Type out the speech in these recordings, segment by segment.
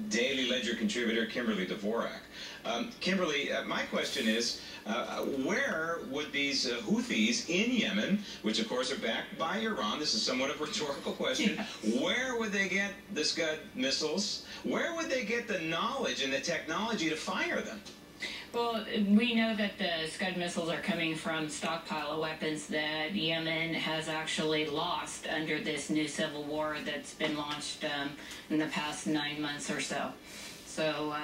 Daily Ledger contributor Kimberly Dvorak. Kimberly, my question is, where would these Houthis in Yemen, which of course are backed by Iran, this is somewhat of a rhetorical question, where would they get the Scud missiles? Where would they get the knowledge and the technology to fire them? Well, we know that the Scud missiles are coming from stockpile of weapons that Yemen has actually lost under this new civil war that's been launched in the past 9 months or so. So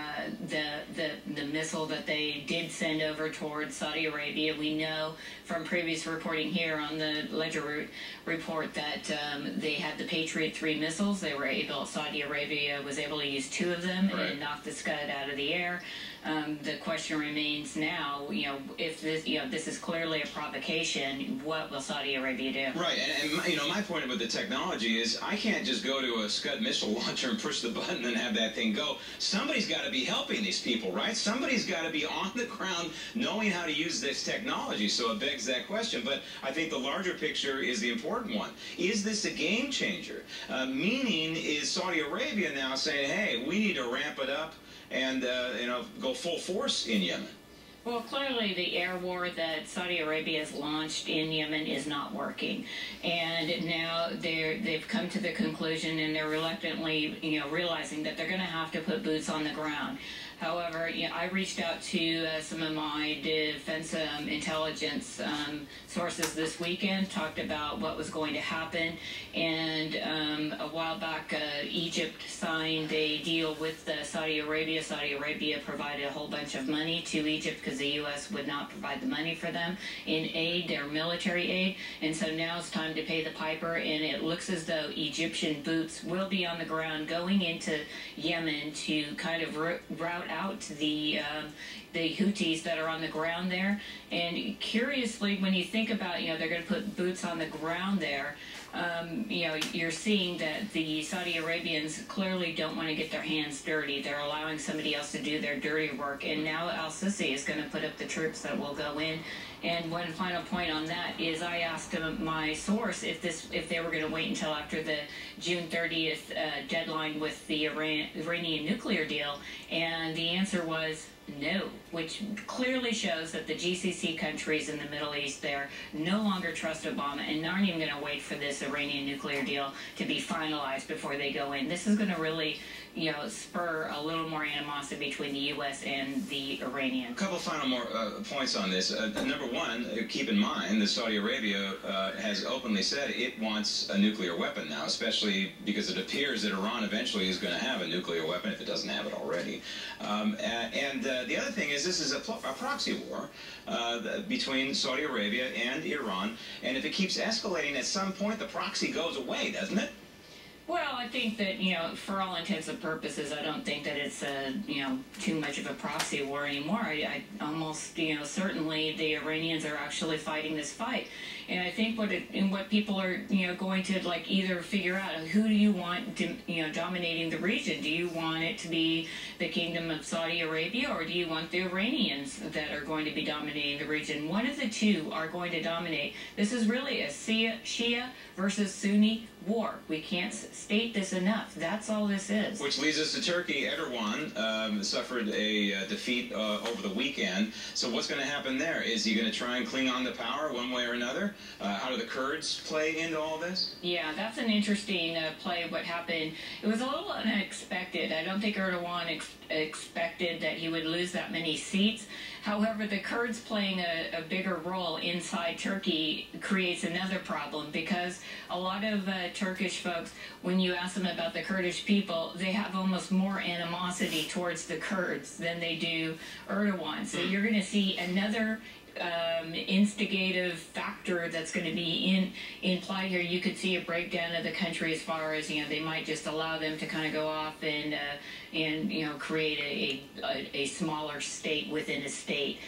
the missile that they did send over towards Saudi Arabia, we know from previous reporting here on the Ledger report that they had the Patriot 3 missiles. They were able, Saudi Arabia was able to use 2 of them and knock the Scud out of the air. The question remains now, if this, this is clearly a provocation, what will Saudi Arabia do? Right, and my point about the technology is I can't just go to a Scud missile launcher and push the button and have that thing go. Somebody's got to be helping these people, right? Somebody's got to be on the ground knowing how to use this technology, so it begs that question. But I think the larger picture is the important one. Is this a game changer? Meaning, is Saudi Arabia now saying, hey, we need to ramp it up and go full force in Yemen? Well, clearly the air war that Saudi Arabia has launched in Yemen is not working. And now they've come to the conclusion, and they're reluctantly, realizing that they're going to have to put boots on the ground. However, I reached out to some of my defense intelligence sources this weekend, talked about what was going to happen, and a while back Egypt signed a deal with Saudi Arabia. Saudi Arabia provided a whole bunch of money to Egypt because the U.S. would not provide the money for them in aid, their military aid, and so now it's time to pay the piper, and it looks as though Egyptian boots will be on the ground going into Yemen to kind of route out the Houthis that are on the ground there. And curiously, when you think about, they're going to put boots on the ground there, you're seeing that the Saudi Arabians clearly don't want to get their hands dirty. They're allowing somebody else to do their dirty work. And now al-Sisi is going to put up the troops that will go in. And one final point on that is I asked my source if they were going to wait until after the June 30th deadline with the Iranian nuclear deal, and the answer was no, which clearly shows that the GCC countries in the Middle East there no longer trust Obama and aren't even going to wait for this Iranian nuclear deal to be finalized before they go in. This is going to really, spur a little more animosity between the U.S. and the Iranians. A couple final more points on this. Number one, keep in mind that Saudi Arabia has openly said it wants a nuclear weapon now, especially because it appears that Iran eventually is going to have a nuclear weapon if it doesn't have it already. The other thing is this is a proxy war between Saudi Arabia and Iran, and if it keeps escalating, at some point the proxy goes away, doesn't it? Well, I think that, for all intents and purposes, I don't think that it's, too much of a proxy war anymore. I almost, certainly the Iranians are actually fighting this fight. And I think what people are, going to, either figure out, who do you want, dominating the region? Do you want it to be the Kingdom of Saudi Arabia, or do you want the Iranians that are going to be dominating the region? One of the two are going to dominate. This is really a Shia versus Sunni war. We can't state this enough. That's all this is. Which leads us to Turkey. Erdogan suffered a defeat over the weekend. So what's going to happen there? Is he going to try and cling on to power one way or another? How do the Kurds play into all this? Yeah, that's an interesting play. What happened, it was a little unexpected. I don't think Erdogan expected that he would lose that many seats. However, the Kurds playing a bigger role inside Turkey creates another problem, because a lot of Turkish folks, when you ask them about the Kurdish people, they have almost more animosity towards the Kurds than they do Erdogan. So you're going to see another instigative factor that's going to be in play here. You could see a breakdown of the country as far as, they might just allow them to kind of go off and create a smaller state within a state.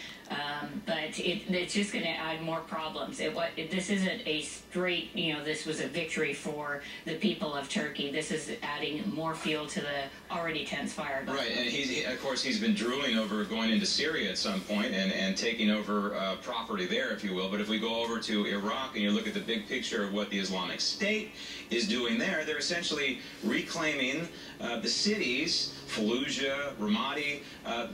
But it's just going to add more problems. This isn't a straight, this was a victory for the people of Turkey. This is adding more fuel to the already tense fire. Right, and of course he's been drooling over going into Syria at some point and taking over property there, if you will. But if we go over to Iraq and you look at the big picture of what the Islamic State is doing there, they're essentially reclaiming the cities Fallujah, Ramadi,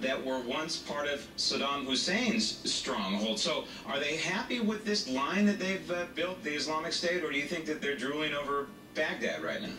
that were once part of Saddam Hussein's stronghold. So are they happy with this line that they've built, the Islamic State, or do you think that they're drooling over Baghdad right now?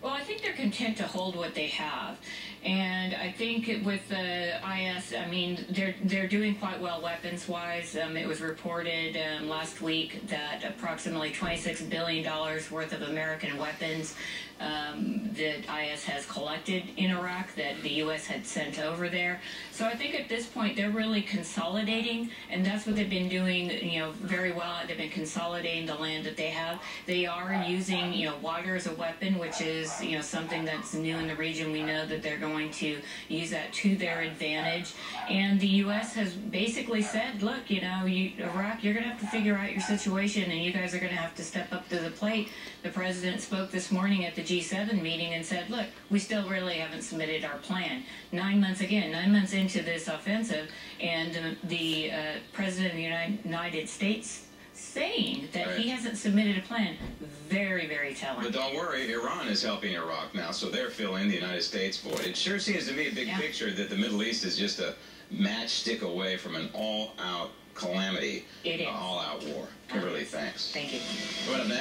Well, I think they're content to hold what they have. And I think with the IS, I mean, they're doing quite well weapons-wise. It was reported last week that approximately $26 billion worth of American weapons that IS has collected in Iraq that the U.S. had sent over there. So I think at this point they're really consolidating, and that's what they've been doing, very well. They've been consolidating the land that they have. They are using, water as a weapon, which is, something that's new in the region. We know that they're going to use that to their advantage. And the U.S. has basically said, look, Iraq, you're going to have to figure out your situation, and you guys are going to have to step up to the plate. The president spoke this morning at the G7 meeting and said, look, we still really haven't submitted our plan. 9 months into this offensive, and the president of the United States saying that he hasn't submitted a plan. Very, very telling. But don't worry, Iran is helping Iraq now, so they're filling the United States void. It sure seems to me a big picture that the Middle East is just a matchstick away from an all-out calamity, it is. All-out war. Kimberly, thanks. Thank you. What up, man?